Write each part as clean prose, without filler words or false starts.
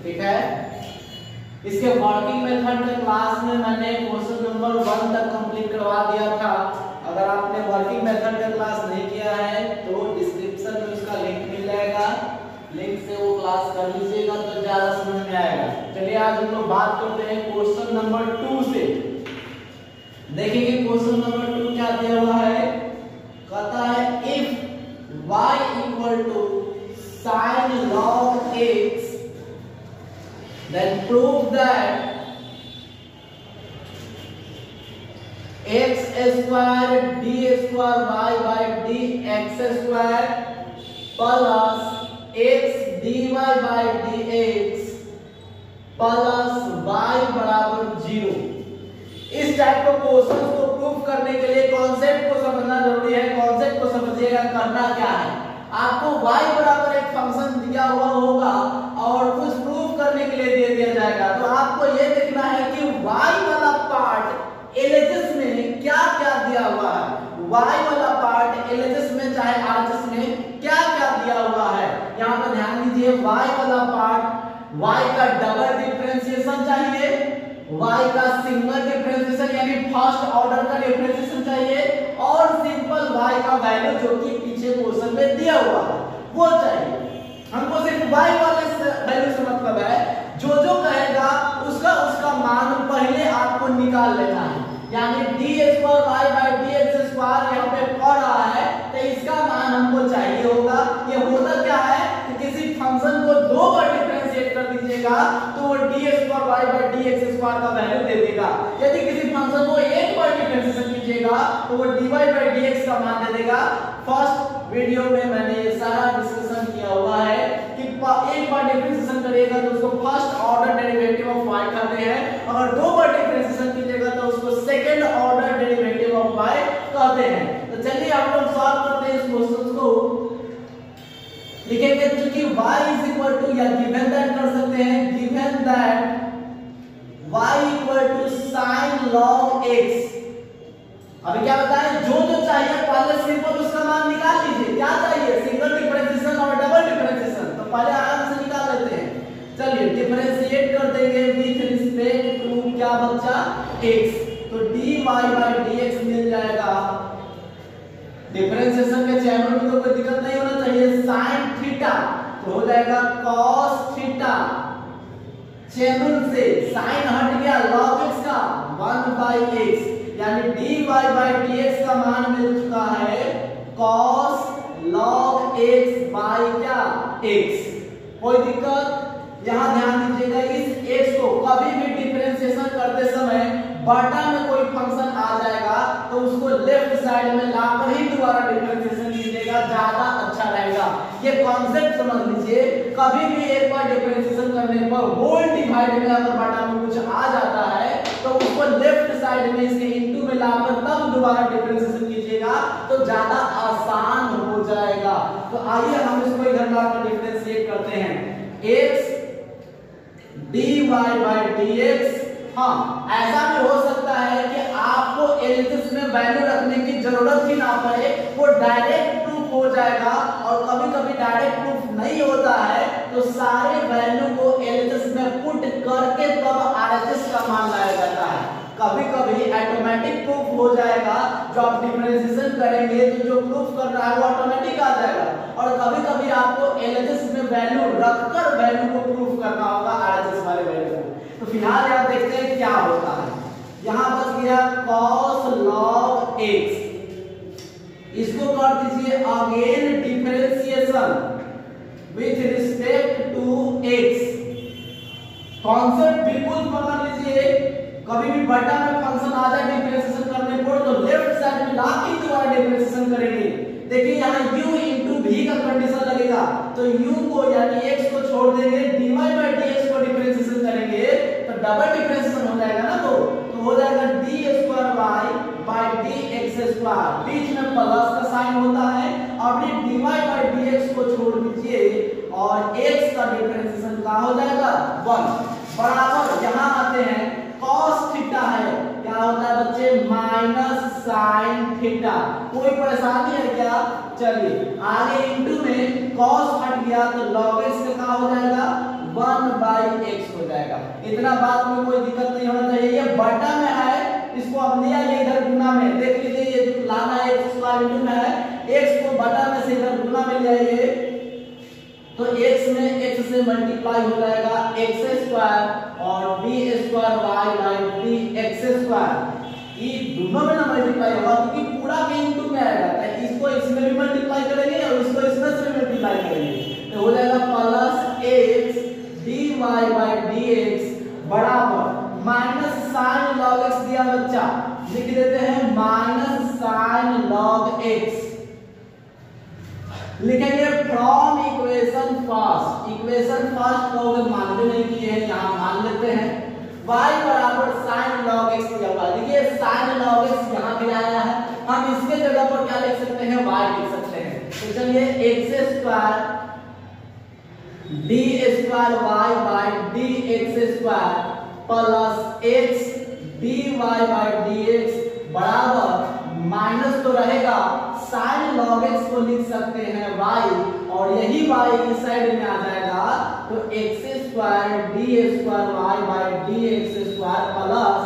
ठीक है। इसके वर्किंग मेथड के क्लास में मैंने क्वेश्चन नंबर 1 तक कंप्लीट करवा दिया था। अगर आपने वर्किंग मेथड का क्लास नहीं किया है तो डिस्क्रिप्शन में उसका लिंक मिल जाएगा, लिंक से वो क्लास कर लीजिएगा तो ज्यादा समझ में आएगा। चलिए आज हम लोग बात करते हैं क्वेश्चन नंबर 2 से। देखेंगे क्वेश्चन नंबर 2 क्या दिया हुआ है। कहता है if y equal to sin log x then prove that x square d square y by dx square plus x dy by dx plus y बराबर 0। इस टाइप के क्वेश्चन को प्रूफ करने के लिए कॉन्सेप्ट को समझना जरूरी है। कॉन्सेप्ट को समझिएगा करना क्या है। आपको y बराबर एक फंक्शन दिया हुआ होगा और कुछ प्रूफ करने के लिए दे दिया जाएगा, तो आपको ये देखना है कि y वाला पार्ट एलएचएस में क्या क्या दिया हुआ है। y वाला पार्ट एलएचएस में चाहे आरएचएस में क्या क्या दिया हुआ है। यहाँ पर ध्यान दीजिए, y वाला पार्ट y का डबल डिफरेंशिएशन चाहिए, y का सिंगल डिफरेंशिएशन यानी फर्स्ट ऑर्डर का डिफरेंशिएशन चाहिए और सिंपल y का वैल्यू जो कि पीछे क्वेश्चन में दिया हुआ है वो चाहिए। हमको सिर्फ y वाले वैल्यू से मतलब है, जो जो कहेगा उसका उसका मान पहले आपको निकाल लेना है। यानी d square y by dx square यहाँ पे पढ़ रहा है तो इसका मान हमको चाहिए होगा। ये होता क्या है कि किसी फंक्शन को दो बार डिफरेंशिएट कर दीजिएगा तो वो d square y by dx square का वैल्यू दे देगा। यदि किसी फंक्शन को एक बार डिफरेंशिएशन कीजिएगा तो वो dy by dx का मान दे देगा। फर्स्ट वीडियो में मैंने ये सारा डिस्कशन किया हुआ है कि एक बार डिफरेंशिएशन करिएगा तो उसको first order derivative of y कहते हैं, अगर दो बार डिफरेंशिएशन कीजिएगा तो उसको second order derivative of y कहते हैं। तो चलिए हम लोग सॉल्व करते हैं इस क्वेश्चन को। लिखेंगे क्योंकि y इज इक्वल टू या गिवन दैट कर सकते हैं, given that y equal to sin log x। अभी क्या बताएं, जो जो चाहिए पहले सिंपल उसका मान निकाल लीजिए। क्या चाहिए, सिंगल डिफरेंशिएशन और डबल डिफरेंशिएशन, तो पहले आराम से निकाल लेते हैं। चलिए डिफरेंशिएट कर देंगे विद रिस्पेक्ट टू क्या बच्चा x, तो dy by dx मिल जाएगा। डिफरेंशिएशन के चैनल में तो कोई दिक्कत नहीं होना चाहिए। sin थीटा तो हो जाएगा cos थीटा, चैनल से sin हट गया log x का 1 by x, यानी dy by dx का मान मिल चुका है cos log x by क्या x। कोई दिक्कत, यहां ध्यान दीजिएगा इस x को कभी भी डिफरेंशिएशन करते समय बटा में कोई फंक्शन आ जाएगा तो उसको लेफ्ट साइड में लाकर ही दोबारा डिफरेंशिएशन कीजिएगा, ज्यादा अच्छा रहेगा। ये कॉन्सेप्ट समझ लीजिए, कभी भी एक बार डिफरेंशिएशन करने पर होल डिवाइड में अगर बटा में कुछ आ जाता है तो उसको लेफ्ट साइड में इसके इनटू में लाकर तब दोबारा डिफरेंशिएशन कीजिएगा तो ज्यादा आसान हो जाएगा। तो आइए हम इसको इधर लाकर डिफरेंशिएट करते हैं। x dy by dx, हाँ ऐसा भी हो सकता है कि आपको एलएचएस में वैल्यू रखने की जरूरत ही ना पड़े, वो डायरेक्ट प्रूफ हो जाएगा। और कभी कभी डायरेक्ट प्रूफ नहीं होता है तो सारे वैल्यू को एलएचएस में पुट करके तब आरएचएस का मान लाया जाता है। कभी कभी ऑटोमेटिक प्रूफ हो जाएगा, जो आप डिफरेंशिएशन करेंगे तो जो प्रूफ कर रहा है वो ऑटोमेटिक आ जाएगा। और कभी कभी आपको एलएचएस में वैल्यू रखकर वैल्यू को प्रूफ करना होगा आरएचएस वाले वैल्यू को। तो फिलहाल आप देखते हैं क्या होता है। यहां बच गया cos log x, इसको कर दीजिए again differentiation with respect to x। Concept बिल्कुल पकड़ लीजिए, कभी भी बटा में फंक्शन आ जाए डिफरेंशिएशन करने पर तो लेफ्ट साइड में लाके दोबारा डिफरेंशिएशन करेंगे। देखिए यहाँ u into v का कंडीशन लगेगा तो u को यानी x को छोड़ देंगे, dy by dx को डिफरेंशिएशन करेंगे तो डबल डिफरेंशिएशन हो जाएगा ना, तो हो जाएगा d square y by dx square, बीच में प्लस का साइन होता है। अब ये dy by dx को छोड़ दीजिए और x का डिफरेंशिएशन क्या हो जाएगा 1 बराबर, यहाँ आते हैं cos थीटा है, क्या होता है बच्चे माइनस sin थीटा। कोई परेशानी है क्या, चलिए आगे इनटू में cos हट गया तो log x का क्या हो जाएगा 1/x हो जाएगा। इतना बात में कोई दिक्कत नहीं होना चाहिए। ये बटा में है, इसको अब लिया ये इधर गुना में, देख लीजिए ये जो लाना है x स्क्वायर इंटू में है, x को बटा में से इधर गुना में ले आइए तो x में x से मल्टीप्लाई हो जाएगा x स्क्वायर और d square y by dx square. ये दोनों में ना मल्टीप्लाई होगा क्योंकि पूरा के इंटू में आएगा, तो इसको इसमें भी मल्टीप्लाई करेंगे और इसको इसमें से मल्टीप्लाई करेंगे तो हो जाएगा plus x dy by dx बराबर माइनस साइन log x दिया बच्चा, लिख देते हैं माइनस साइन log x। लिखेंगे from equation first, equation first को मानते नहीं किए हैं, यहाँ मान लेते हैं y बराबर साइन log x दिया हुआ है। देखिए साइन log x यहाँ पे आया है, हम इसके जगह पर क्या लिख सकते हैं, y लिख सकते हैं। तो चलिए x square d square y by dx square plus x dy by dx बराबर माइनस तो रहेगा साइन log x को लिख सकते हैं y और यही y इस साइड में आ जाएगा तो x square d square y by dx square plus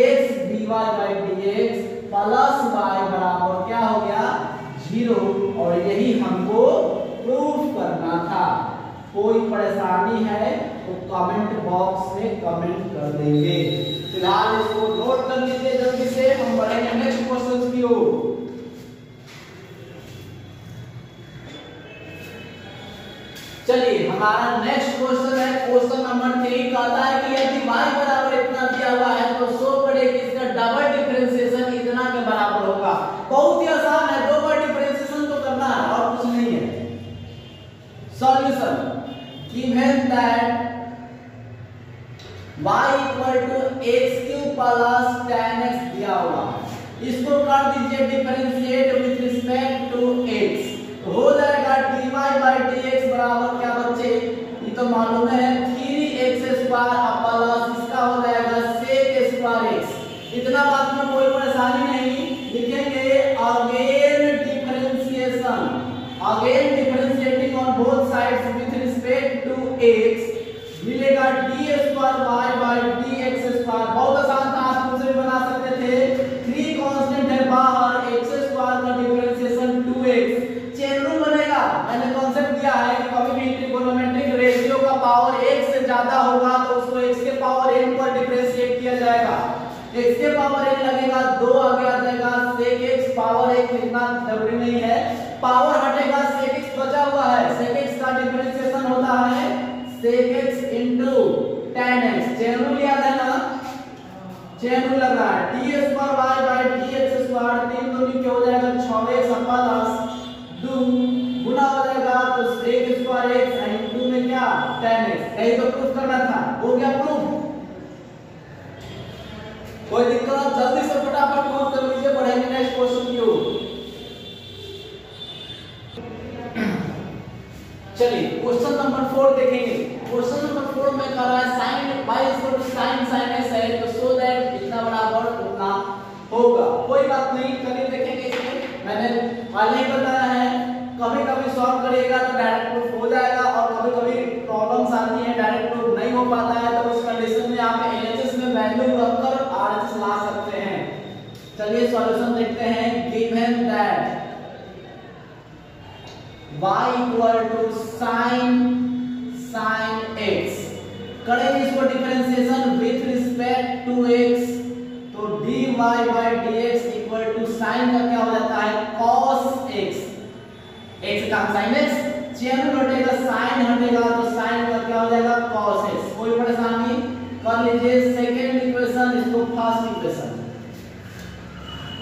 x dy by dx plus y बराबर क्या हो गया 0 और यही हमको प्रूफ करना था। कोई परेशानी है तो कमेंट बॉक्स में कमेंट कर देंगे। फिलहाल इसको नोट कर लीजिए जल्दी से, हम बढ़ेंगे नेक्स्ट क्वेश्चन की ओर। चलिए हमारा नेक्स्ट क्वेश्चन है क्वेश्चन नंबर 3। कहता है कि यदि y बराबर इतना दिया हुआ है तो शो करें कि इसका डबल डिफरेंशिएशन इतना के बराबर होगा। बहुत ही आसान है, दो बार डिफरेंशिएशन तो करना है और कुछ नहीं है। Solution given that y equal to x cube plus tan x दिया हुआ है, इसको कर दीजिए differentiate with respect to x तो हो जाएगा dy बाय dx बराबर क्या बच्चे, ये तो मालूम है 3x स्क्वायर प्लस इसका हो जाएगा sec स्क्वायर x। इतना बात में कोई परेशानी नहीं, लिखेंगे again differentiating on both sides with respect to x मिलेगा d square y by dx square. बहुत आसान था, आप खुद से भी बना सकते थे। 3 कांस्टेंट है बाहर, x स्क्वायर का डिफरेंशिएशन 2x चेन रूल बनेगा। मैंने कांसेप्ट दिया है कि कभी भी ट्रिगोनोमेट्रिक रेशियो का पावर 1 से ज्यादा होगा तो उसको x के पावर n पर डिफरेंशिएट किया जाएगा। x के पावर n लगेगा 2 आगे आ जाएगा, sec x पावर 1 लिखना जरूरी नहीं है, पावर हटेगा sec x बचा हुआ है, sec x का डिफरेंशिएशन होता है sec x into tan x। Chain rule याद है ना, चेन रूल लगा है d square y by dx square 3 दूनी क्या हो जाएगा 6x प्लस 2 गुना हो जाएगा तो sec स्क्वायर x and 2 में क्या tan x। यही तो प्रूफ करना था, हो गया प्रूफ। कोई दिक्कत जल्दी से फटाफट नोट कर लीजिए, बढ़ेंगे नेक्स्ट क्वेश्चन की ओर। चलिए क्वेश्चन नंबर 4 देखेंगे। क्वेश्चन नंबर 4 में कह रहा है sin y equal to sin x है तो सो दैट इतना बराबर उतना होगा। कोई बात नहीं, कभी देखेंगे इसमें मैंने पहले ही बताया है, कभी कभी सॉल्व करिएगा तो डायरेक्ट प्रूफ हो जाएगा और कभी कभी प्रॉब्लम्स आती है डायरेक्ट प्रूफ नहीं हो पाता है तो उस कंडीशन में आप एलएचएस में वैल्यू रखकर आरएचएस ला सकते हैं। चलिए सॉल्यूशन देखते हैं। Given that y equal to sin x करेंगे इसको differentiation with respect to x तो dy by dx equal to sin का क्या हो जाता है cos x, x का sin x चेन हटेगा sin हटेगा तो sin का क्या हो जाएगा cos x। कोई परेशानी कर लीजिए। सेकंड इक्वेशन इसको फर्स्ट इक्वेशन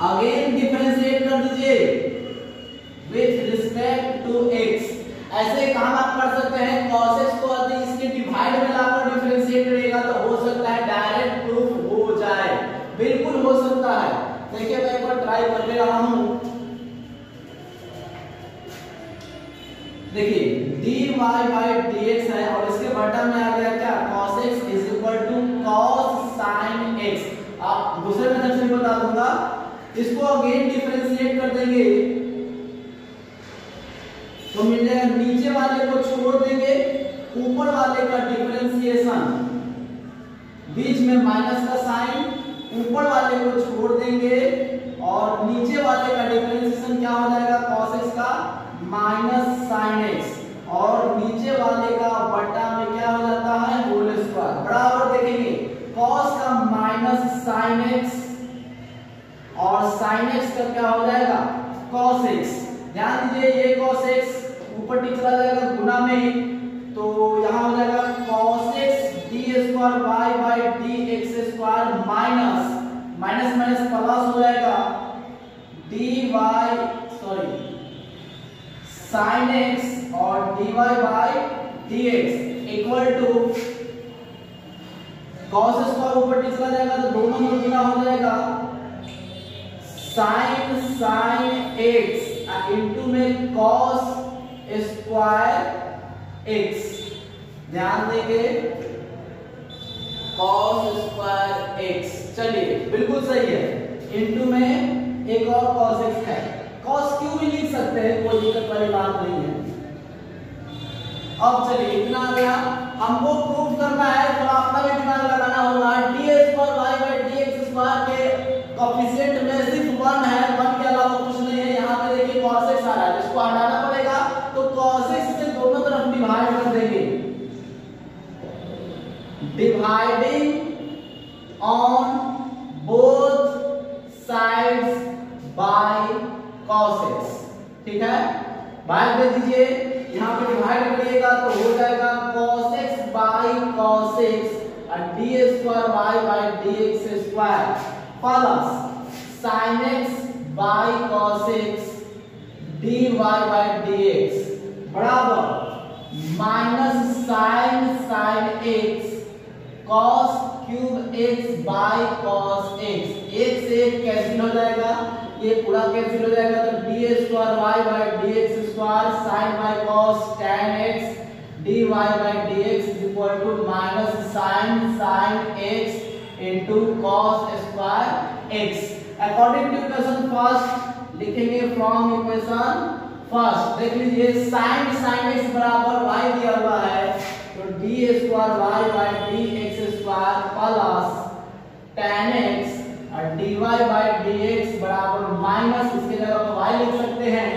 अगेन डिफरेंशिएट कर दीजिए विथ रिस्पेक्ट टू x। ऐसे काम आप कर सकते हैं, cos x को यदि इसके डिवाइड में लाकर डिफरेंशिएट करेगा तो हो सकता है डायरेक्ट प्रूफ हो जाए, बिल्कुल हो सकता है। देखिए मैं एक बार ट्राई कर ले रहा हूं। देखिए dy बाय dx है और इसके बटा में आ गया क्या cos x is equal to cos sin x। आप दूसरे मेथड से बता दूंगा, इसको अगेन डिफरेंशिएट कर देंगे तो मिल जाएगा नीचे वाले को छोड़ देंगे बीच में माइनस का साइन, ऊपर वाले को छोड़ देंगे और नीचे वाले का डिफरेंशिएशन क्या हो जाएगा cos x का माइनस sin x, और नीचे वाले का बटा में क्या हो जाता है होल स्क्वायर बराबर देखेंगे cos का माइनस sin x और sin x का क्या हो जाएगा cos x। ध्यान दीजिए ये cos x ऊपर टी चला जाएगा गुना में, तो यहाँ हो जाएगा cos x d square y by dx square minus minus minus plus हो जाएगा dy sin x और dy by dx equal to cos square ऊपर टी चला जाएगा तो दोनों में गुना हो जाएगा sin x इनटू में cos स्क्वायर x। ध्यान देंगे cos स्क्वायर x, चलिए बिल्कुल सही है, इनटू में एक और cos x है, cos क्यों भी लिख सकते हैं, कोई दिक्कत वाली बात नहीं है। अब चलिए इतना आ गया, हमको प्रूव करना है तो अपना भी दिमाग लगाना होगा। d square y by dx square के कोएफिशिएंट में सिर्फ 1 है, 1 के अलावा कुछ नहीं है। यहाँ पे देखिए cos x आ रहा है, इसको हटाना पड़ेगा, तो cos x से दोनों तरफ डिवाइड कर देंगे, dividing on both sides by cos x। ठीक है, भाग दे दीजिए, यहाँ पे डिवाइड करिएगा तो हो जाएगा cos x by cos x और d square y by dx square plus sin x by cos x dy by dx बराबर minus sin x cos cube x by cos x, एक से एक कैंसिल हो जाएगा, ये पूरा कैंसिल हो जाएगा, तो d square y by dx square sin by cos tan x dy by dx is equal to minus sin x into cos square x। According to equation first लिखेंगे फ्रॉम इक्वेशन फर्स्ट, देख लीजिए sin x बराबर y दिया हुआ है, तो d square y by dx square plus tan x और dy by dx बराबर माइनस, इसके जगह पर y लिख सकते हैं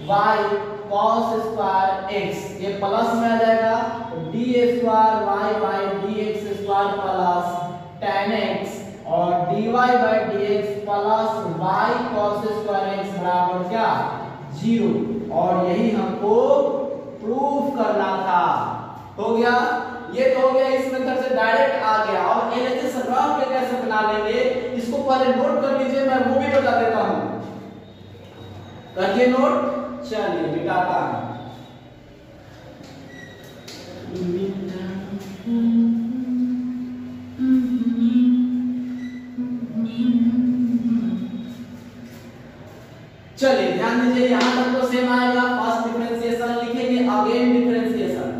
y cos स्क्वायर x, ये प्लस में आ जाएगा, तो d square y by dx square plus tan x और dy by dx plus y cos square x बराबर क्या 0, और यही हमको प्रूफ करना था। हो गया, ये तो हो गया, इस मेथड से डायरेक्ट आ गया। और एलएचएस रफ पे कैसे बना लेंगे इसको पहले नोट कर लीजिए, मैं वो भी बता देता हूं, करिए नोट। चलिए मिटाता हूं, चलिए ध्यान दीजिए, यहां तक तो सेम आएगा। फर्स्ट डिफरेंशिएशन लिखेंगे, अगेन डिफरेंशिएशन,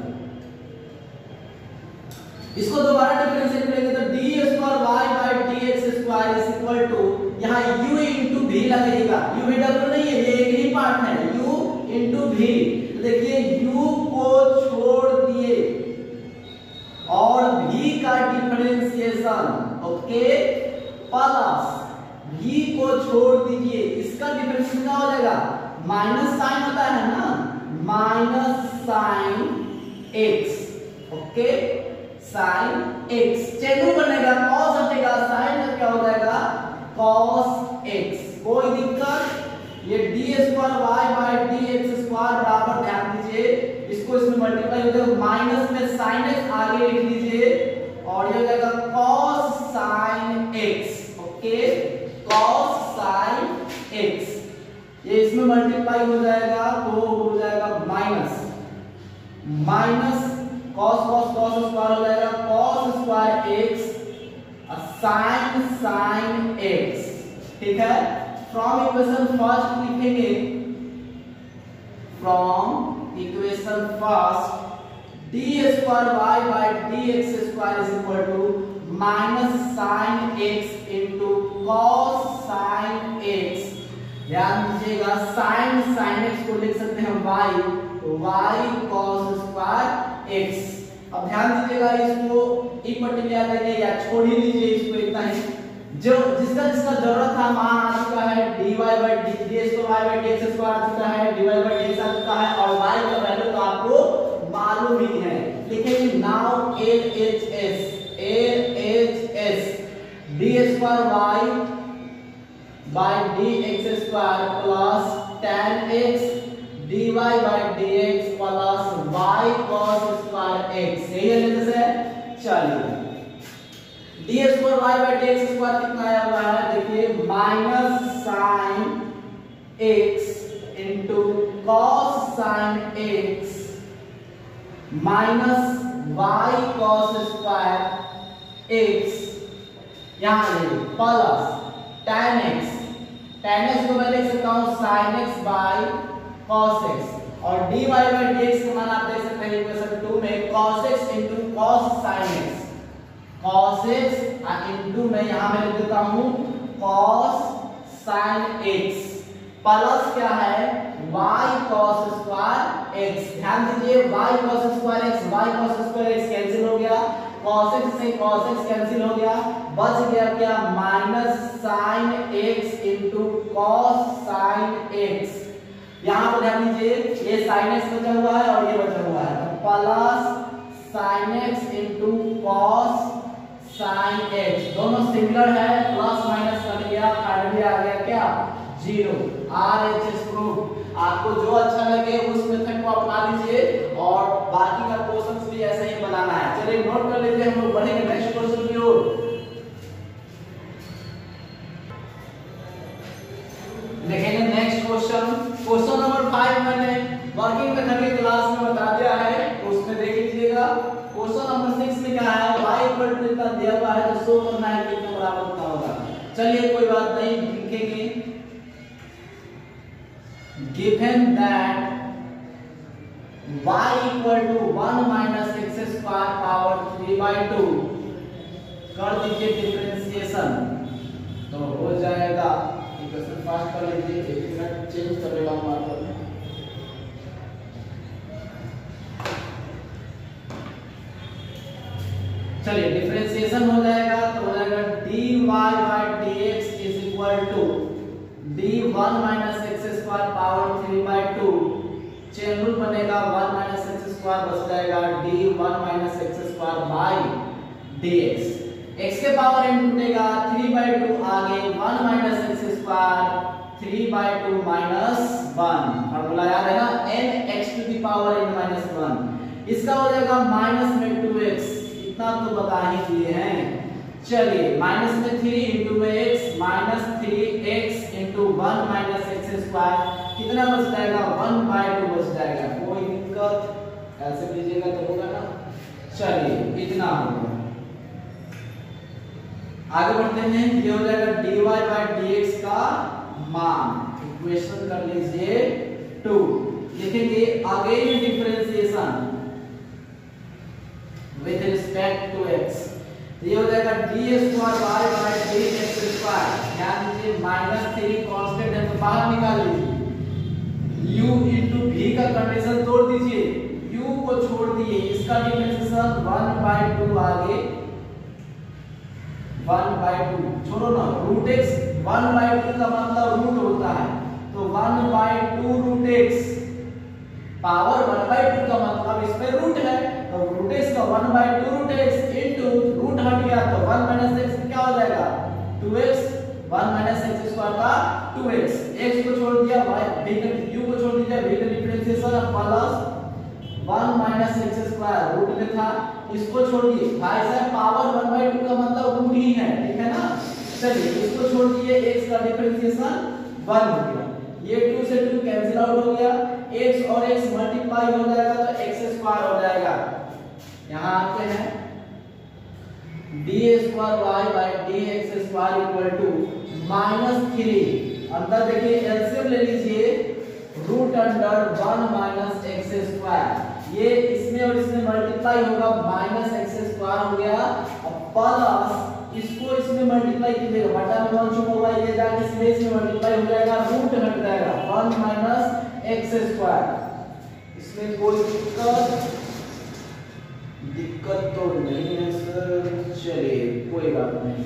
इसको दोबारा डिफरेंशिएट करेंगे तो d square y by dx square is equal to, यहां u इनटू v लगेगा, u v डब्ल्यू नहीं है, ये एक ही पार्ट है, u इनटू v। देखिए u को छोड़ दिए और v का डिफरेंशिएशन, ओके, प्लस v को छोड़ दीजिए, इसका डिफरेंशिएशन क्या हो जाएगा, माइनस साइन होता है ना, minus sine x, okay, sine x, change बनेगा, cos हटेगा, साइन का क्या हो जाएगा cos x। कोई दिक्कत, ये d square y by dx square बराबर, ध्यान दीजिए इसको इसमें मल्टीप्लाई हो जाएगा, माइनस में sin x आगे लिख लीजिए और ये हो जाएगा cos sin x, okay, cos sin x, ये इसमें मल्टीप्लाई हो जाएगा तो हो जाएगा माइनस माइनस cos स्क्वायर हो जाएगा cos square x sin x। ठीक है, फ्रॉम इक्वेशन फर्स्ट लिखेंगे, from equation first d square y by dx square is equal to minus sin x into cos sin x। ध्यान दीजिएगा, sin x को लिख सकते हैं y, तो y cos स्क्वायर x, अब ध्यान दीजिएगा, इसको इक्वल में याद रखिए या छोड़ ही दीजिए इसको इतना ही। जो जिसका जिसका जरूरत था मान आ चुका है dy by ds को y by dx स्क्वायर आ चुका है, dy by dx आ चुका है और y का वैल्यू तो आपको मालूम ही है। लिखेंगे now LHS d square y by dx square plus tan x dy by dx plus y cos square x। यही है जैसे चलिए d square y by dx square कितना आया हुआ है देखिए minus sine x into cos sine x minus y cos square x यहां ये प्लस tan x को मैं लिख सकता हूं sin x by cos x और dy by dx का मान आप देख सकते हैं इक्वेशन 2 में cos x into cos sin x cos x into मैं यहां में लिख देता हूं cos sin x प्लस क्या है y cos स्क्वायर x। ध्यान दीजिए y cos square x cancel हो गया, cos x से cos x कैंसिल हो गया, बच गया क्या minus sin x into cos sin x। यहां पर ध्यान दीजिए ये sin x बचा हुआ है और ये बचा हुआ है तो plus sin x into cos sin x दोनों सिमिलर है, प्लस माइनस कर गया, फाइनली आ गया क्या 0। RHS proof. आपको जो अच्छा लगे उस मेथड को अपना लीजिए और बाकी का क्वेश्चंस भी ऐसे ही बनाना है। चलिए नोट कर लीजिए, हम लोग बढ़ेंगे नेक्स्ट क्वेश्चन की ओर। देखेंगे नेक्स्ट क्वेश्चन नंबर 5 मैंने वर्किंग मेथड की क्लास में बता दिया है, तो उसमें देख लीजिएगा। क्वेश्चन नंबर 6 में क्या है y इक्वल टू इतना दिया हुआ है तो शो करना है कि कितना बराबर कितना होगा। चलिए कोई बात नहीं, लिखेंगे given that y equal to 1 minus x square power 3 by 2 कर दीजिए डिफरेंशिएशन तो हो जाएगा। इक्वेशन फास्ट कर लीजिए, एक मिनट चेंज कर लेगा मार्कर में। चलिए डिफरेंशिएशन हो जाएगा तो हो जाएगा dy by dx is equal to d1 minus x square power 3 by 2 chain rule बनेगा 1 minus x स्क्वायर बच जाएगा d1 minus x square by dx। x के पावर n टूटेगा 3 by 2 आगे 1 minus x square 3 by 2 minus 1 formula याद है ना n x to the power n minus 1। इसका हो जाएगा माइनस में 2x, इतना तो बता ही दिए हैं। चलिए माइनस में 3 इंटू में x minus 3x into 1 minus x square कितना बच जाएगा 1 by 2 बच जाएगा। कोई दिक्कत ऐसे लीजिएगा तो होगा ना। चलिए इतना होगा, आगे बढ़ते हैं। ये हो जाएगा dy by dx का मान, इक्वेशन कर लीजिए 2। लिखेंगे again differentiation with respect to x, ये हो जाएगा d square y by dx square. ध्यान दीजिए माइनस 3 कांस्टेंट है तो बाहर निकाल लीजिए, u into v का कंडीशन तोड़ दीजिए, u को छोड़ दिए, इसका डिफरेंशिएशन 1 by 2 आगे 1 by 2 छोड़ो ना, रूट x 1 by 2 का मतलब रूट होता है तो 1 by 2 root x power 1 by 2 का मतलब इसमें रूट है तो रूट x का 1 by 2 root x into root हट गया तो 1 माइनस x क्या हो जाएगा 2x, 1 माइनस x स्क्वायर का 2x, x को छोड़ दिया y u को छोड़ दिया, v का differentiation plus 1 minus x square root में था, इसको छोड़ दिए भाई साहब पावर 1 by 2 का मतलब रूट ही है, ठीक है ना। चलिए इसको छोड़ दिए, x का डिफरेंशिएशन 1 हो गया, ये 2 से 2 कैंसिल आउट हो गया, x और x मल्टीप्लाई हो जाएगा तो x स्क्वायर हो जाएगा। यहां आते हैं d square y by dx square equal to -3, अंदर देखिए एलसीएम ले लीजिए, root under 1 minus x square, ये इसमें और इसमें मल्टीप्लाई होगा माइनस एक्स स्क्वायर हो गया, और प्लस इसको इसमें मल्टीप्लाई कीजिएगा, बटा में 1 छुपा हुआ है, ये जाके सीधे इसमें मल्टीप्लाई हो जाएगा, रूट हट जाएगा 1 माइनस एक्स स्क्वायर। इसमें कोई दिक्कत दिक्कत तो नहीं है सर, चलिए कोई बात नहीं।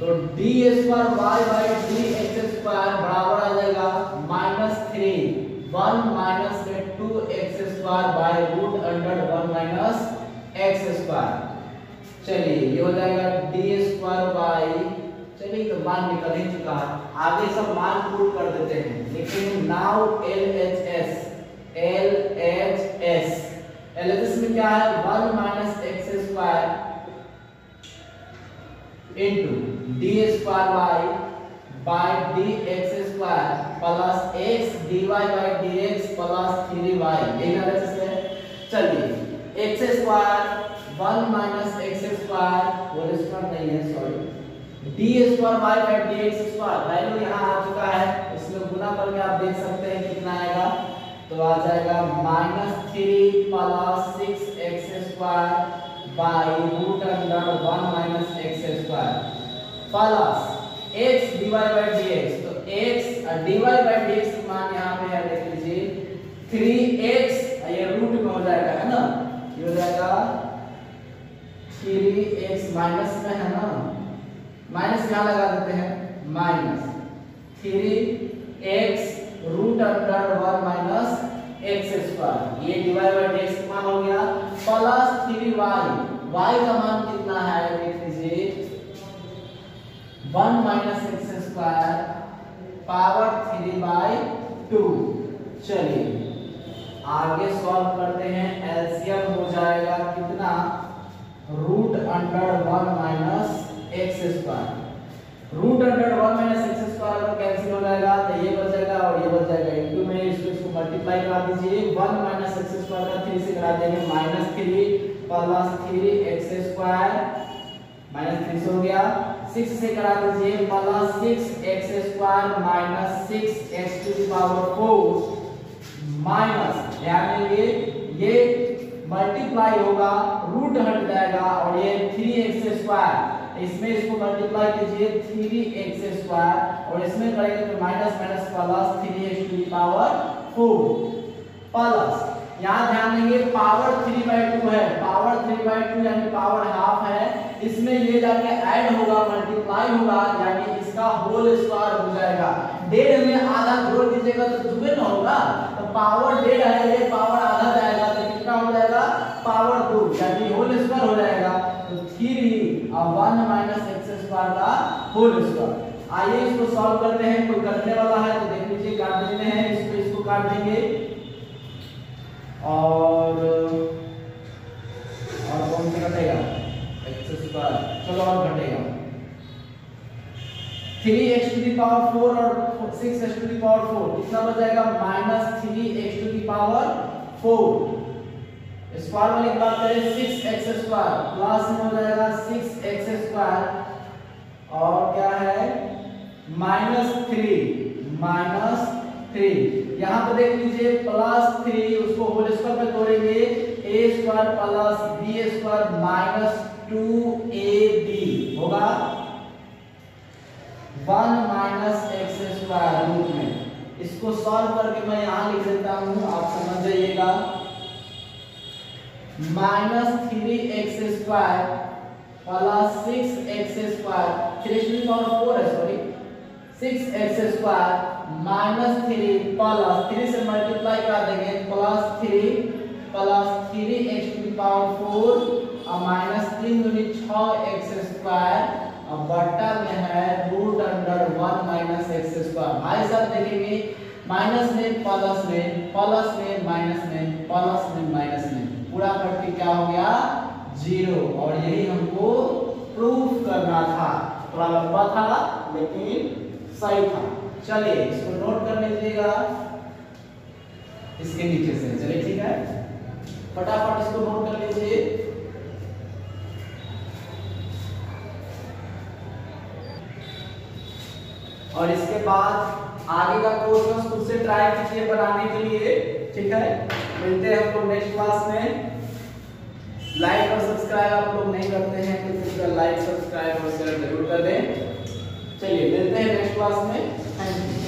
तो d square y by d x square बराबर आ जाएगा -3 1 minus 2x square by root under 1 minus x square. चलिए ये हो जाएगा डी स्क्वायर बाई, चलिए तो मान निकल ही चुका है, आगे सब मान पुट कर देते हैं। लेकिन नाउ LHS में क्या है 1 minus x square into d square y by d x square plus x dy by dx plus 3y। यही LHS है। चलिए x square 1 minus x square whole square नहीं है, sorry, d square by d x square value यहाँ आ चुका है, इसमें गुना करके आप देख सकते हैं कितना आएगा। तो आ जाएगा -3 plus 6x square by root under 1 minus x square plus x dy by dx। तो x dy बाय dx की मान यहाँ पे है, देख लीजिए 3x, ये रूट में हो जाएगा है ना, ये हो जाएगा 3x माइनस में है ना, माइनस यहाँ लगा देते हैं -3x root under 1 minus x square, ये डिवाइड बाय dx का मान हो गया प्लस 3y। y का मान कितना है देख लीजिए 1 माइनस x स्क्वायर पावर 3/2। चलिए आगे सॉल्व करते हैं, एलसीएम हो जाएगा कितना root under 1 minus x square, root under 1 minus x square का कैंसिल हो जाएगा तो ये बच जाएगा और ये बच जाएगा, इनटू में इसको मल्टीप्लाई करा दीजिए, 1 माइनस x स्क्वायर का 3 से करा देंगे -3 प्लस 3x स्क्वायर -3 से हो गया, 6 से करा दीजिए plus 6x square minus 6x to the power 4 minus, यानी ये मल्टीप्लाई होगा, रूट हट जाएगा और ये 3x स्क्वायर, इसमें इसको मल्टीप्लाई कीजिए 3x स्क्वायर और इसमें करेंगे तो minus minus plus 3x to the power 4 plus, यहाँ ध्यान देंगे पावर 3/2 है, पावर 3/2 यानी पावर हाफ है, इसमें ये जाके ऐड होगा मल्टीप्लाई होगा यानी इसका होल स्क्वायर हो जाएगा। 1.5 में आधा जोड़ दीजिएगा तो दुगुना ना होगा, तो पावर 1.5 है, ये पावर आधा जाएगा तो कितना हो जाएगा पावर 2 यानी होल स्क्वायर हो जाएगा। तो 3 और 1 माइनस x स्क्वायर का होल स्क्वायर। आइए इसको सॉल्व करते हैं, कोई करने वाला है तो देख लीजिए काट देते हैं, इसको काट देंगे और कौन सा घटेगा x स्क्वायर, चलो और घटेगा 3x टू द पावर 4 और 6x टू द पावर 4 कितना बच जाएगा -3x to the power 4, square वाले की बात करें 6x स्क्वायर प्लस में हो जाएगा 6x स्क्वायर और क्या है -3 यहाँ पे देख लीजिए +3 उसको होल स्क्वायर पे तोड़ेंगे a square plus b square minus 2ab होगा 1 माइनस x स्क्वायर रूट में। इसको सॉल्व करके मैं यहाँ लिख देता हूँ, आप समझ जाइएगा -3x square plus 6x square 3 to the power 4 है, सॉरी 6x स्क्वायर -3 प्लस 3 से मल्टीप्लाई कर देंगे +3 plus 3x to the power 4 और -3 दूनी 6x स्क्वायर और बटा में है root under 1 minus x square. भाई साहब देखेंगे माइनस में प्लस में प्लस में माइनस में प्लस में माइनस में पूरा करके क्या हो गया 0, और यही हमको प्रूफ करना था। थोड़ा लंबा था लेकिन सही था। चलिए इसको नोट कर लीजिएगा इसके नीचे से, चलिए ठीक है, फटाफट इसको नोट कर लीजिए। और इसके बाद आगे का क्वेश्चन खुद से ट्राई कीजिए बनाने के लिए, ठीक है। मिलते हैं हम लोग नेक्स्ट क्लास में। लाइक और सब्सक्राइब आप लोग नहीं करते हैं तो कृपया लाइक सब्सक्राइब और शेयर जरूर कर दें। चलिए मिलते हैं नेक्स्ट क्लास में। Thank you.